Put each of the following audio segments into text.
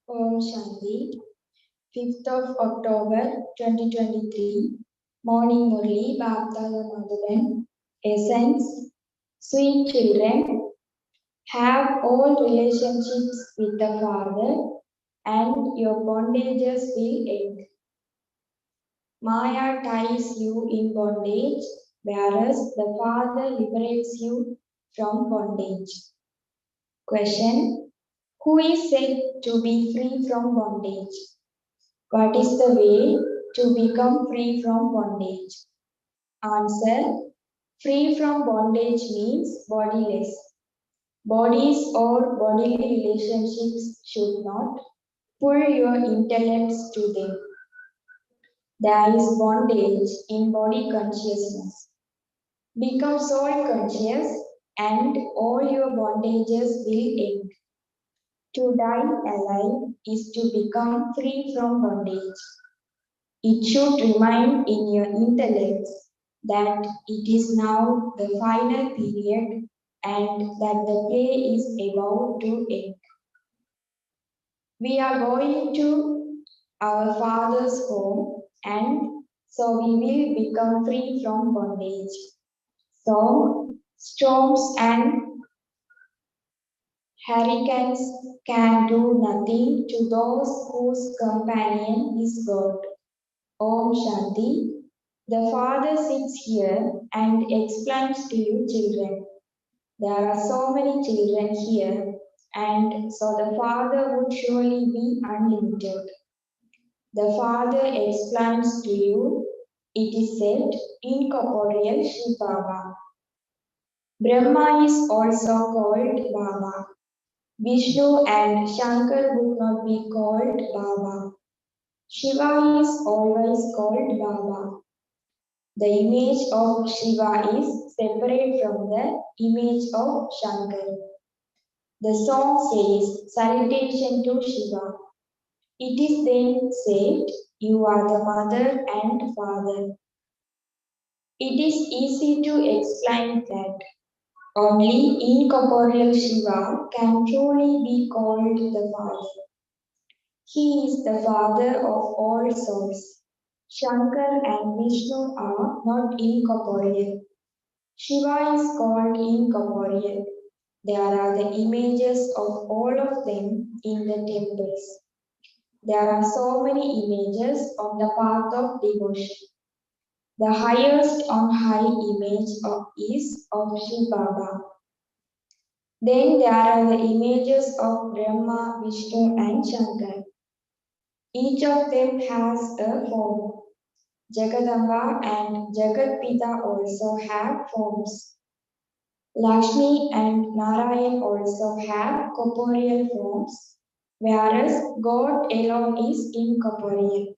Om Shanti, 5th of October 2023, Morning Murli, Batticaloa. Essence, sweet children, have all relationships with the Father and your bondages will end. Maya ties you in bondage, whereas the Father liberates you from bondage. Question. Who is said to be free from bondage? What is the way to become free from bondage? Answer. Free from bondage means bodiless. Bodies or bodily relationships should not pull your intellects to them. There is bondage in body consciousness. Become soul conscious and all your bondages will end. To die alive is to become free from bondage. It should remain in your intellect that it is now the final period and that the play is about to end. We are going to our Father's home and so we will become free from bondage. So, storms and hurricanes can do nothing to those whose companion is God. Om Shanti. The Father sits here and explains to you children. There are so many children here and so the Father would surely be unlimited. The Father explains to you, it is said, incorporeal Shiv Baba. Brahma is also called Baba. Vishnu and Shankar would not be called Baba. Shiva is always called Baba. The image of Shiva is separate from the image of Shankar. The song says, Salutation to Shiva. It is then said, You are the mother and father. It is easy to explain that only incorporeal Shiva can truly be called the Father. He is the Father of all souls. Shankar and Vishnu are not incorporeal. Shiva is called incorporeal. There are the images of all of them in the temples. There are so many images on the path of devotion. The highest on high image is of Shiv Baba. Then there are the images of Brahma, Vishnu and Shankar. Each of them has a form. Jagadamba and Jagatpita also have forms. Lakshmi and Narayan also have corporeal forms, whereas God alone is incorporeal.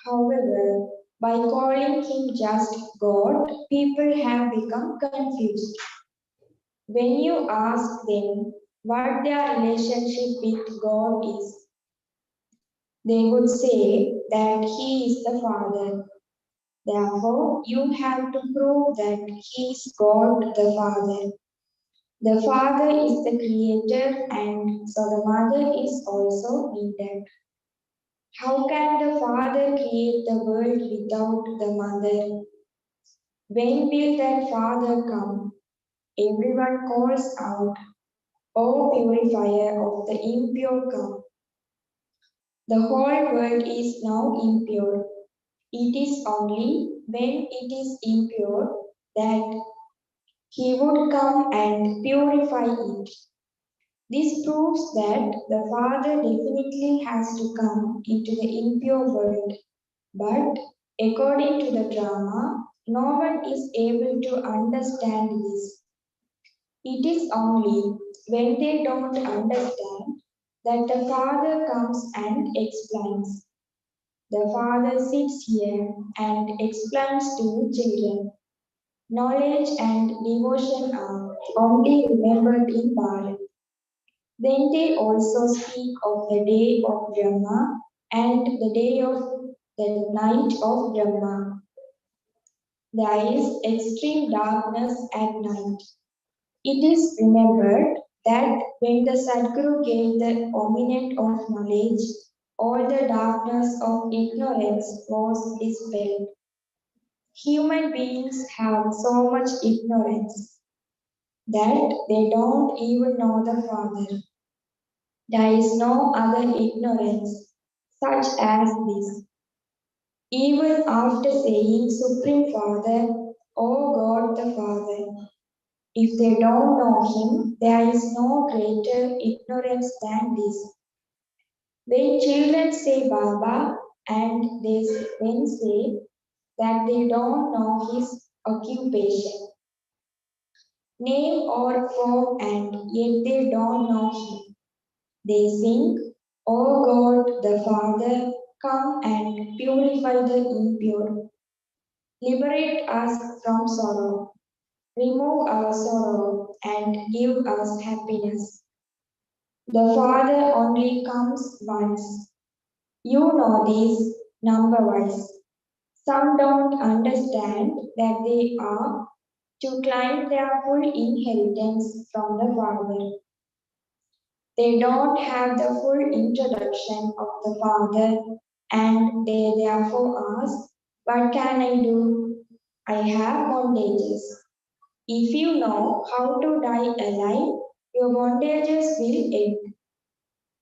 However, by calling him just God, people have become confused. When you ask them what their relationship with God is, they would say that He is the Father. Therefore, you have to prove that He is God the Father. The Father is the Creator, and so the Mother is also needed. How can the Father create the world without the Mother? When will that Father come? Everyone calls out, O purifier of the impure, come. The whole world is now impure. It is only when it is impure that He would come and purify it. This proves that the Father definitely has to come into the impure world. But according to the drama, no one is able to understand this. It is only when they don't understand that the Father comes and explains. The Father sits here and explains to children. Knowledge and devotion are only remembered in Bharat. Then they also speak of the day of Brahma and the day of the night of Brahma. There is extreme darkness at night. It is remembered that when the Sathguru gave the ominent of knowledge, all the darkness of ignorance was dispelled. Human beings have so much ignorance that they don't even know the Father. There is no other ignorance such as this. Even after saying Supreme Father, O God the Father, If they don't know him, there is no greater ignorance than this. When children say Baba and they then say that they don't know his occupation, name or form, and yet they don't know him. They sing, O God the Father, come and purify the impure. Liberate us from sorrow. Remove our sorrow and give us happiness. The Father only comes once. You know this number wise. Some don't understand that they are to claim their full inheritance from the Father. They don't have the full introduction of the Father, and they therefore ask, what can I do? I have bondages. If you know how to die alive, your bondages will end.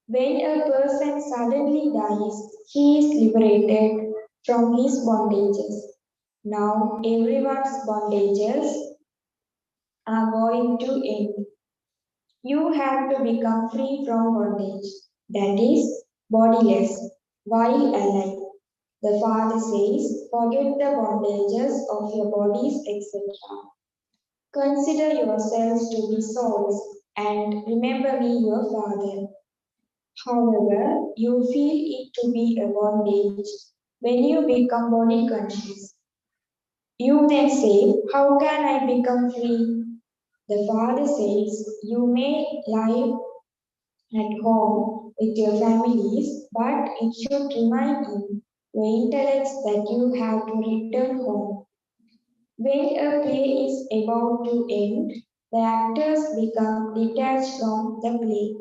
When a person suddenly dies, he is liberated from his bondages. Now everyone's bondages are going to end. You have to become free from bondage, that is, bodiless, while alive. The Father says, forget the bondages of your bodies, etc. Consider yourselves to be souls, and remember me, your Father. However, you feel it to be a bondage when you become body conscious. You then say, how can I become free? The Father says, you may live at home with your families, but it should remind you, your intellects, that you have to return home. When a play is about to end, the actors become detached from the play.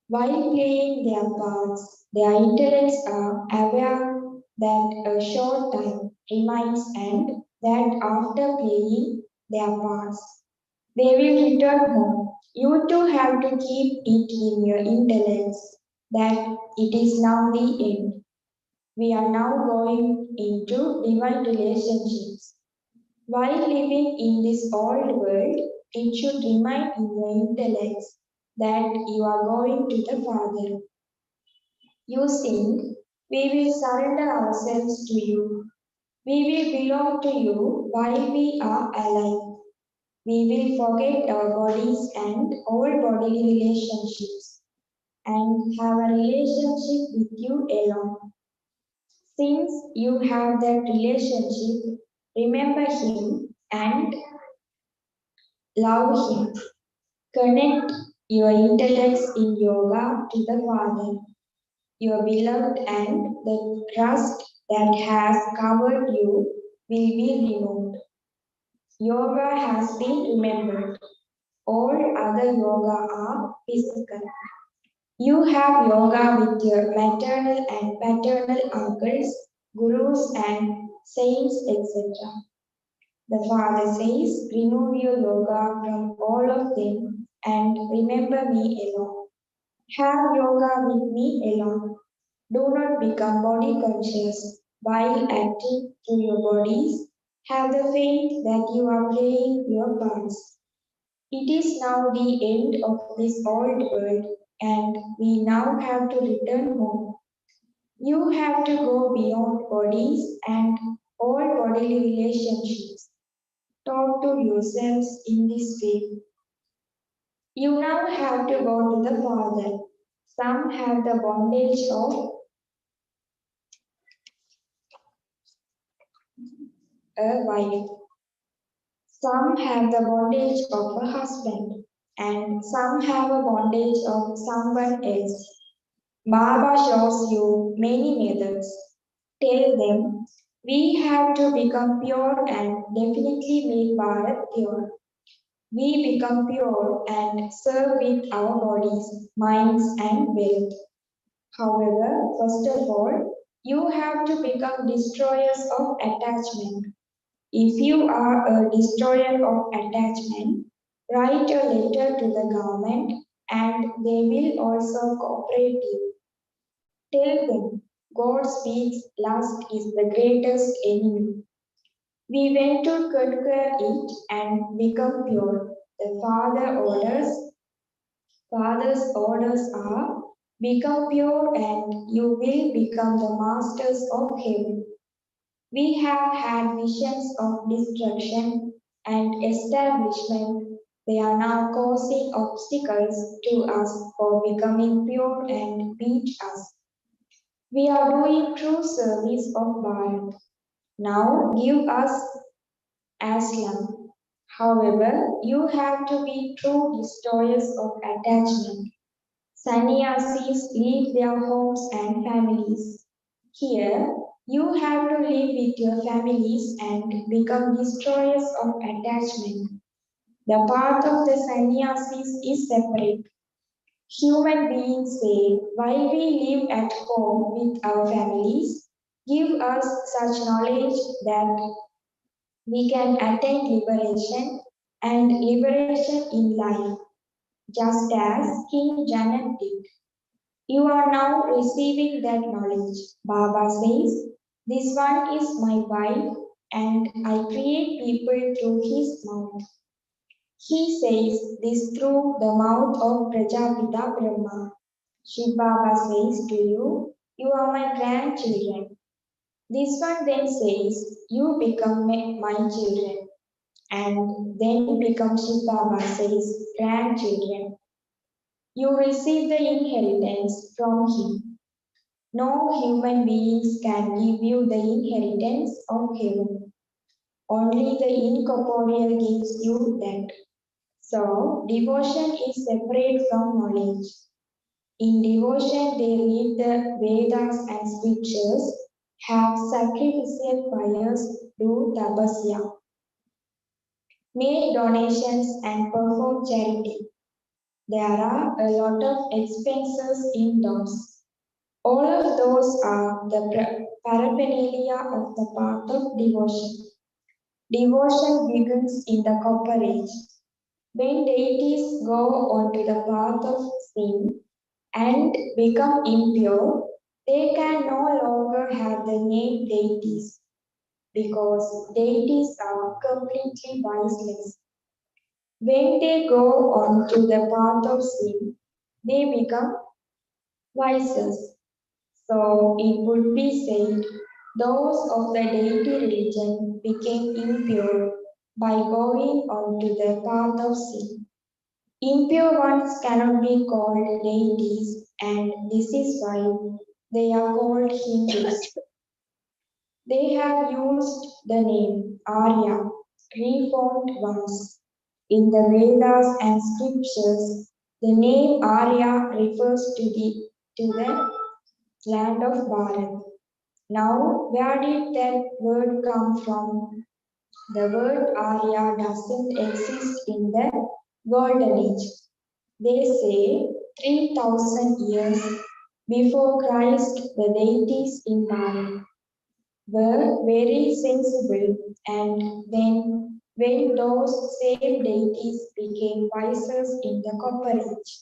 While playing their parts, their intellects are aware that a short time remains and that after playing their parts, they will return home. You too have to keep it in your intellects that it is now the end. We are now going into divine relationships. While living in this old world, it should remain in your intellects that you are going to the Father. You sing, we will surrender ourselves to you. We will belong to you while we are alive. We will forget our bodies and all bodily relationships and have a relationship with you alone. Since you have that relationship, remember Him and love Him. Connect your intellects in yoga to the Father, your beloved, and the trust that has covered you will be removed. Yoga has been remembered. All other yoga are physical. You have yoga with your maternal and paternal uncles, gurus, and saints, etc. The Father says, remove your yoga from all of them and remember me alone. Have yoga with me alone. Do not become body conscious while acting through your bodies. Have the faith that you are playing your parts. It is now the end of this old world, and we now have to return home. You have to go beyond bodies and all bodily relationships. Talk to yourselves in this way. You now have to go to the Father. Some have the bondage of a wife. Some have the bondage of a husband. And some have a bondage of someone else. Baba shows you many methods. Tell them, we have to become pure and definitely make Bharat pure. We become pure and serve with our bodies, minds, and wealth. However, first of all, you have to become destroyers of attachment. If you are a destroyer of attachment, write a letter to the government and they will also cooperate you. Tell them God speaks lust is the greatest enemy. We went to conquer it and become pure. The Father's orders are become pure and you will become the masters of heaven. We have had visions of destruction and establishment. They are now causing obstacles to us for becoming pure and beat us. We are doing true service of Bharat. Now give us Aslam. However, you have to be true destroyers of attachment. Sannyasis leave their homes and families. Here, you have to live with your families and become destroyers of attachment. The path of the sannyasis is separate. Human beings say, why we live at home with our families, give us such knowledge that we can attain liberation and liberation in life, just as King Janak did. You are now receiving that knowledge. Baba says, this one is my wife and I create people through his mouth. He says this through the mouth of Prajapita Brahma. Shiv Baba says to you, you are my grandchildren. This one then says, you become my children. And then become Shiv Baba says, grandchildren. You receive the inheritance from him. No human beings can give you the inheritance of heaven. Only the incorporeal gives you that. So, devotion is separate from knowledge. In devotion, they read the Vedas and scriptures, have sacrificial fires, do tapasya, make donations, and perform charity. There are a lot of expenses in those. All of those are the paraphernalia of the path of devotion. Devotion begins in the copper age. When deities go onto the path of sin and become impure, they can no longer have the name deities because deities are completely viceless. When they go on to the path of sin, they become vices. So it would be said, those of the deity religion became impure by going on to the path of sin. Impure ones cannot be called deities, and this is why they are called Hindus. They have used the name Arya, reformed ones. In the Vedas and scriptures, the name Arya refers to the land of Bharat. Now, where did that word come from? The word Arya doesn't exist in the Golden Age. They say 3000 years before Christ, the deities in Bharat were very sensible, and then when those same deities became vices in the Copper Age,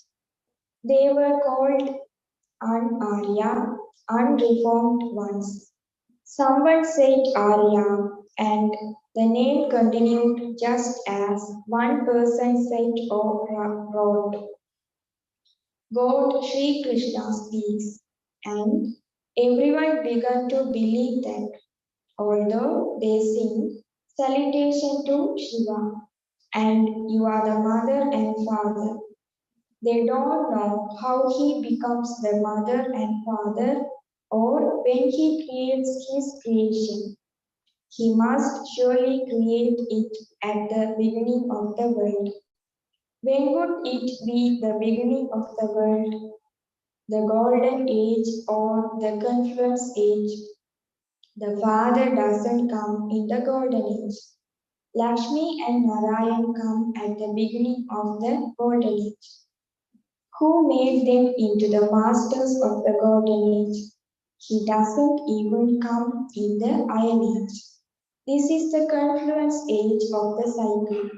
they were called un-Arya, unreformed ones. Someone said Arya, and the name continued just as one person said or wrote. God Sri Krishna speaks, and everyone began to believe that, although they sing salutation to Shiva, and you are the mother and father. They don't know how he becomes the mother and father or when he creates his creation. He must surely create it at the beginning of the world. When would it be the beginning of the world? The golden age or the confluence age? The father doesn't come in the golden age. Lakshmi and Narayan come at the beginning of the golden age. Who made them into the masters of the golden age? He doesn't even come in the iron age. This is the confluence age of the cycle.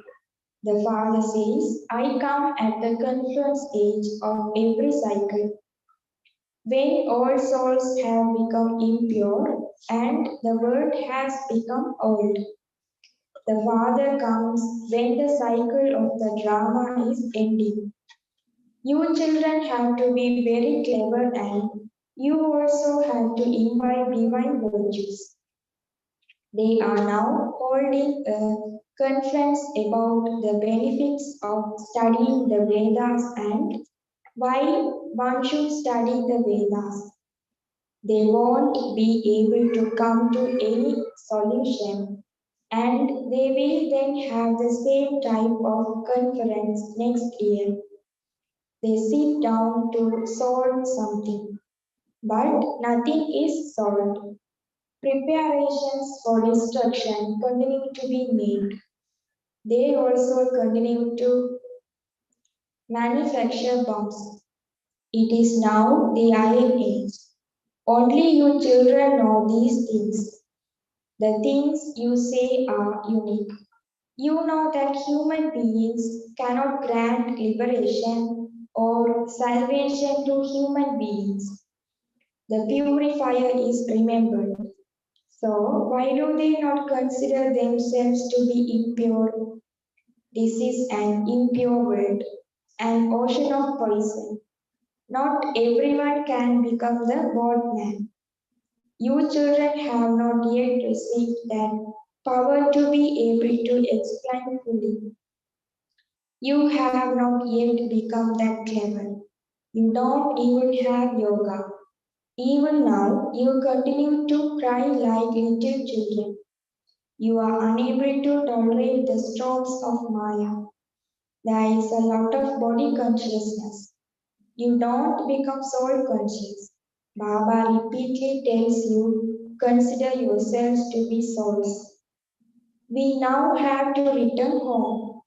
The Father says, I come at the confluence age of every cycle. When all souls have become impure and the world has become old, The Father comes when the cycle of the drama is ending. You children have to be very clever and you also have to imbibe divine virtues. They are now holding a conference about the benefits of studying the Vedas and why one should study the Vedas. They won't be able to come to any solution and they will then have the same type of conference next year. They sit down to solve something, but nothing is solved. Preparations for destruction continue to be made. They also continue to manufacture bombs. It is now the Iron Age. Only you children know these things. The things you say are unique. You know that human beings cannot grant liberation or salvation to human beings. The purifier is remembered. So, why do they not consider themselves to be impure? This is an impure world, an ocean of poison. Not everyone can become the God man. You children have not yet received that power to be able to explain fully. You have not yet become that clever. You don't even have yoga. Even now, you continue to cry like little children. You are unable to tolerate the storms of Maya. There is a lot of body consciousness. You don't become soul conscious. Baba repeatedly tells you, consider yourselves to be souls. We now have to return home.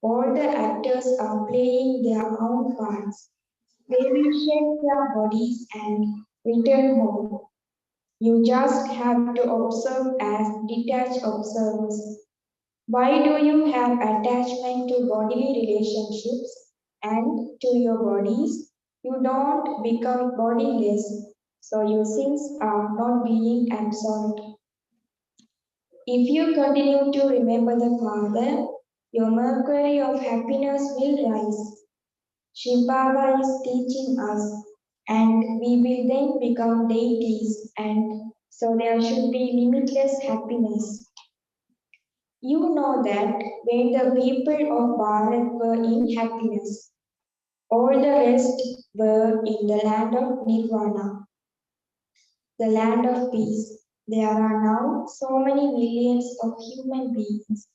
All the actors are playing their own parts. They will shed their bodies and return home. You just have to observe as detached observers. Why do you have attachment to bodily relationships and to your bodies? You don't become bodiless, so your sins are not being absorbed. If you continue to remember the Father, your mercury of happiness will rise. Shiv Baba is teaching us, and we will then become deities, and so there should be limitless happiness. You know that when the people of Bharat were in happiness, all the rest were in the land of Nirvana, the land of peace. There are now so many millions of human beings.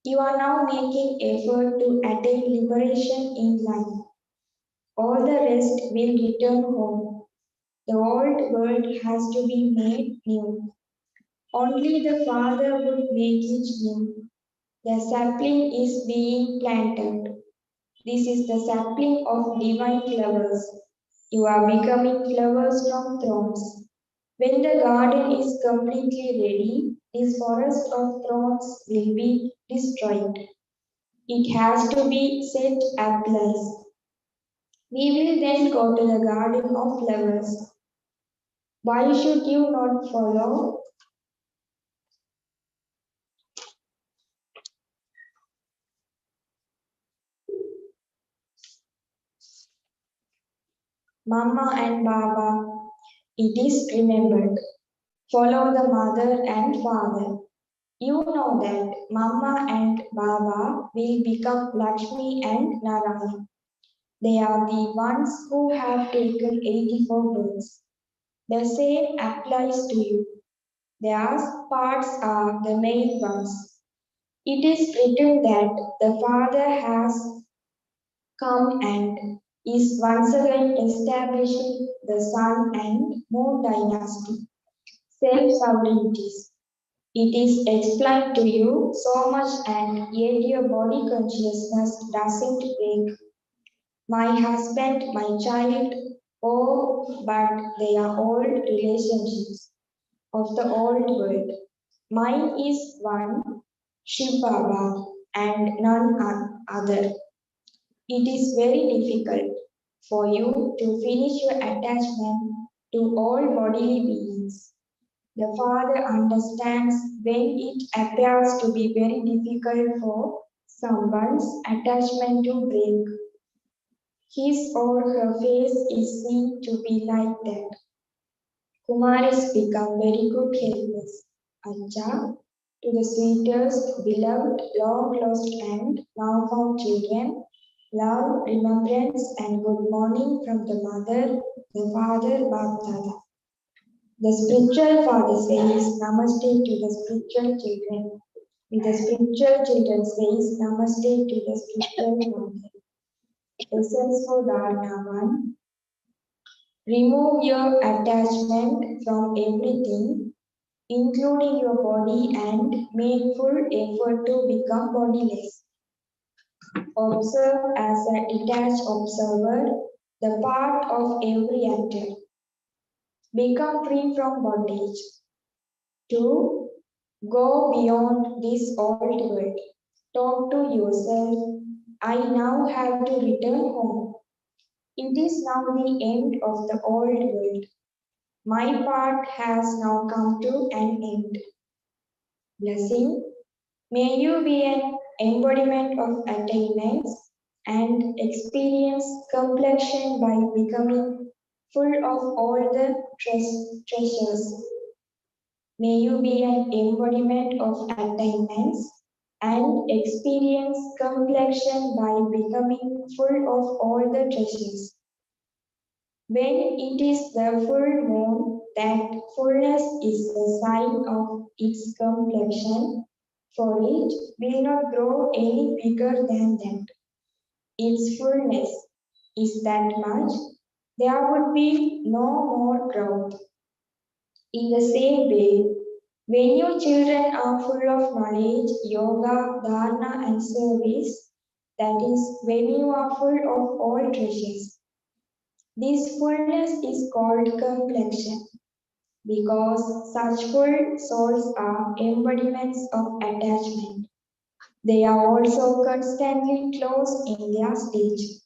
You are now making effort to attain liberation in life. All the rest will return home. The old world has to be made new. Only the Father would make it new. The sapling is being planted. This is the sapling of divine flowers. You are becoming flowers from thorns. When the garden is completely ready, this forest of thorns will be destroyed. It has to be set ablaze. We will then go to the garden of flowers. Why should you not follow? Mama and Baba? It is remembered. Follow the mother and father. You know that Mama and Baba will become Lakshmi and Narayan. They are the ones who have taken 84 births. The same applies to you. Their parts are the main ones. It is written that the Father has come and is once again establishing the Sun and Moon dynasty, self-sovereignties. It is explained to you so much and yet your body consciousness doesn't break. My husband, my child, oh, but they are old relationships of the old world. Mine is one, Shiv Baba, and none other. It is very difficult for you to finish your attachment to all bodily beings. The Father understands when it appears to be very difficult for someone's attachment to break. His or her face is seen to be like that. Kumaris become very good helpers. Acha, to the sweetest, beloved, long lost and now found children, love, remembrance, and good morning from the mother, the father, Baptada. The spiritual father says Namaste to the spiritual children. The spiritual children says Namaste to the spiritual mother. Lessons for Dharna 1. Remove your attachment from everything, including your body, and make full effort to become bodiless. Observe as a detached observer the part of every actor. Become free from bondage. 2. Go beyond this old world. Talk to yourself. I now have to return home. It is now the end of the old world. My part has now come to an end. Blessing. May you be an embodiment of attainments and experience completion by becoming full of all the treasures. May you be an embodiment of attainments and experience completion by becoming full of all the treasures. When it is the full moon, that fullness is the sign of its completion, for it will not grow any bigger than that. Its fullness is that much, there would be no more growth. In the same way, when your children are full of knowledge, yoga, dharana, and service, that is, when you are full of all treasures, this fullness is called completion because such full souls are embodiments of attachment. They are also constantly close in their stage.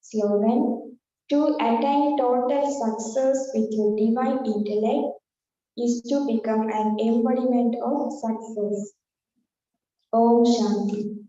Slogan: to attain total success with your divine intellect is to become an embodiment of success. Om Shanti.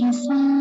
Rasam